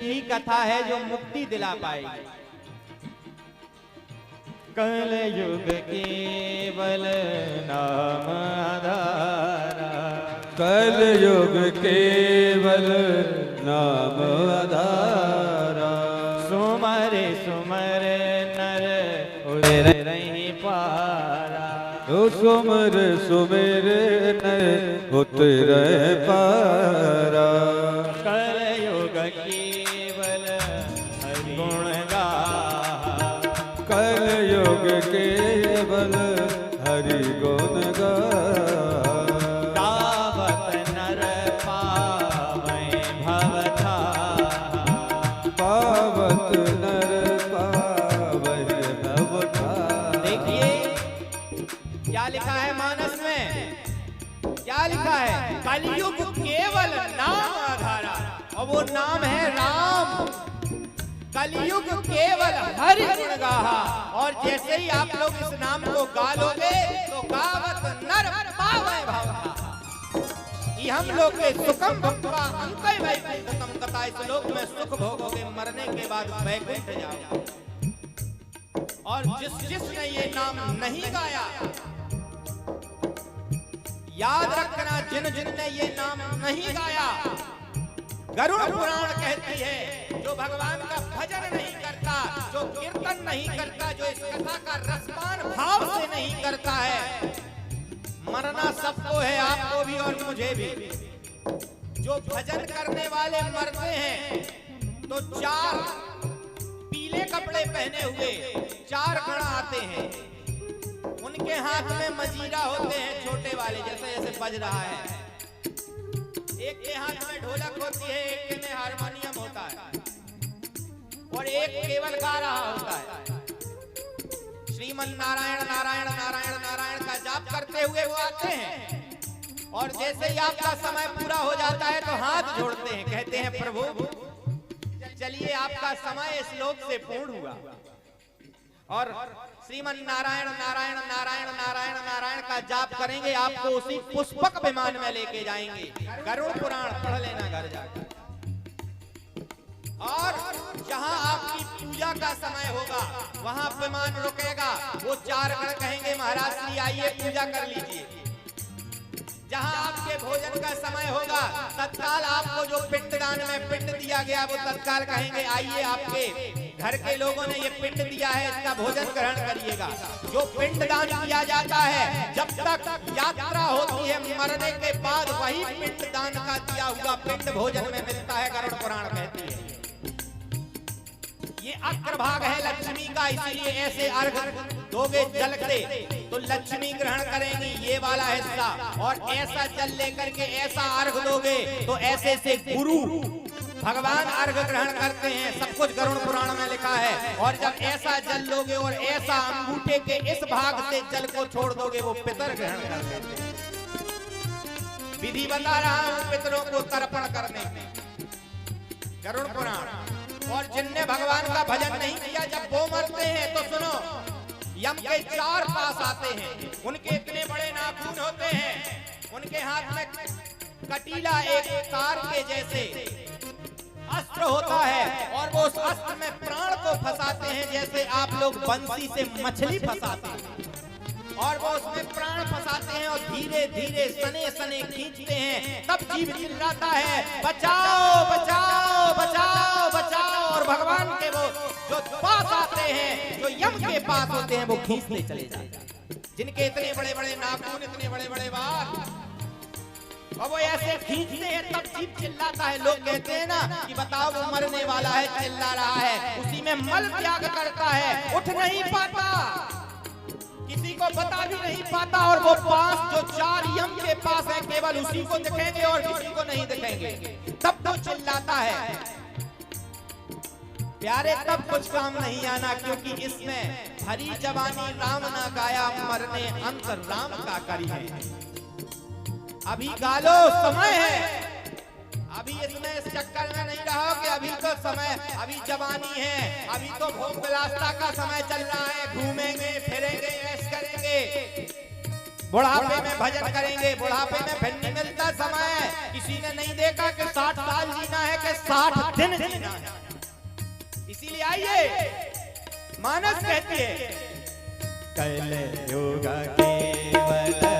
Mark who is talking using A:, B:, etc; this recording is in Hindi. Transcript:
A: ही कथा है जो मुक्ति दिला पाएगी। कल युग केवल नाम आधारा,
B: कल युग केवल नाम आधारा।
A: सुमरे सुमरे नर उदर रही पारा,
B: सुमर सुमेर नर उतर पारा।
A: कल युग केवल हरि गुण गाहा,
B: कल युग केवल हरि गुण गाहा।
A: तावत नर पावै भवथाहा,
B: पावत नर पावै भवथाहा।
A: देखिए क्या लिखा है मानस में, क्या लिखा है? कलयुग केवल नाम आधारा, और वो नाम है राम। कलयुग केवल हरि गुण गाहा, और जैसे ही आप लोग इस नाम को गा लोगे तो गावत नर पावै भवथाहा। ये हम लोग के सुखम भक्त्वा अंकै वैकुंठम कथा, इस लोक में सुख भोगोगे, मरने के बाद वैकुंठ जाओगे। और जिसने ये नाम नहीं गाया, याद रखना, जिनने ये नाम नहीं गाया, गरुड़ पुराण कहती है जो भगवान का भजन नहीं करता, जो कीर्तन नहीं करता, जो इस कथा का रसपान भाव से नहीं करता है, मरना सबको है, आपको भी और मुझे भी। जो भजन करने वाले मरते हैं तो 4 पीले कपड़े पहने हुए 4 गण आते हैं, उनके हाथ में मजीरा होते हैं छोटे वाले, जैसे जैसे बज रहा है। एक के हाथ में ढोलक होती है, एक में हारमोनियम होता है, और एक केवल गा रहा होता है। श्रीमन नारायण नारायण नारायण नारायण का जाप करते हुए वो आते हैं, और जैसे ही आपका समय पूरा हो जाता है तो हाथ जोड़ते हैं, कहते हैं प्रभु चलिए आपका समय इस लोक से पूर्ण हुआ। और श्रीमन नारायण नारायण नारायण नारायण नारायण का जाप करेंगे, आपको उसी पुष्पक विमान में लेके जाएंगे। गरुड़ पुराण पढ़ लेना घर जाकर। और जहां आपकी पूजा का समय होगा वहां विमान रुकेगा, वो 4 गण कहेंगे महाराज श्री आइए पूजा कर लीजिए। जहां आपके भोजन का समय होगा, तत्काल आपको जो पिंडदान में पिंड दिया गया वो तत्काल कहेंगे आइए आपके घर के लोगों ने ये पिंड दिया है, इसका भोजन ग्रहण करिएगा। जो पिंडदान किया जाता है, जब तक यात्रा होती है मरने के बाद वही पिंडदान का दिया हुआ पिंड भोजन में मिलता है, गरुड़ पुराण कहती है। ये अग्रभाग है लक्ष्मी का, इसीलिए ऐसे अर्घ दोगे जल से तो लक्ष्मी ग्रहण करेंगी ये वाला हिस्सा, और ऐसा जल लेकर के ऐसा अर्घ दोगे तो ऐसे से गुरु भगवान अर्घ ग्रहण करते हैं। सब कुछ गरुड़ पुराण में लिखा है। और जब ऐसा जल लोगे और ऐसा अंगूठे के इस भाग से जल को छोड़ दोगे वो पितर ग्रहण करते हैं। विधि बता रहा हूं पितरों को तर्पण करने में, गरुड़ पुराण। और जिनने भगवान का भजन नहीं किया, जब वो मरते हैं तो सुनो, यम के 4 पास आते हैं, उनके इतने बड़े नाखून होते हैं, उनके हाथ में कटीला एक तार के जैसे अस्त्र होता है, और वो उस अस्त्र में प्राण को फंसाते हैं, जैसे आप लोग बंसी से मछली फंसाते हैं, और वो उसमें प्राण फंसाते हैं और धीरे धीरे सने सने खींचते हैं। तब जीव चिल्लाता है बचाओ बचाओ बचाओ बचाओ, और भगवान के वो जो पास आते हैं, जो यम के पास होते हैं, वो खींचते चले जाते हैं। जिनके इतने बड़े बड़े नाखून, इतने बड़े बड़े बाल, और वो ऐसे खींचते हैं, तब जीव चिल्लाता है। लोग कहते हैं ना कि बताओ वो मरने वाला है, चिल्ला रहा है, उसी में मल त्याग करता है, उठ नहीं पाता, किसी को बता भी नहीं पाता, और वो पास जो 4 यम के पास है केवल उसी को दिखेंगे और किसी को नहीं दिखेंगे। तब तो चिल्लाता है प्यारे, तब कुछ काम नहीं आना, क्योंकि इसमें हरी जवानी राम ना गाया, मरने अंत राम का करी है। अभी गालो, समय है, अभी इसमें इस चक्कर में नहीं रहो कि अभी तो समय, अभी जवानी है, अभी तो भोग विलासता का समय चल रहा है, घूमेंगे फिरेंगे ऐश करेंगे। बुढ़ापे में भजन करेंगे, बुढ़ापे में फिर नहीं मिलता समय। किसी ने नहीं देखा कि 60 साल जीना है कि 60 दिन जीना है। इसीलिए आइए, मानस कहती है कल युग केवल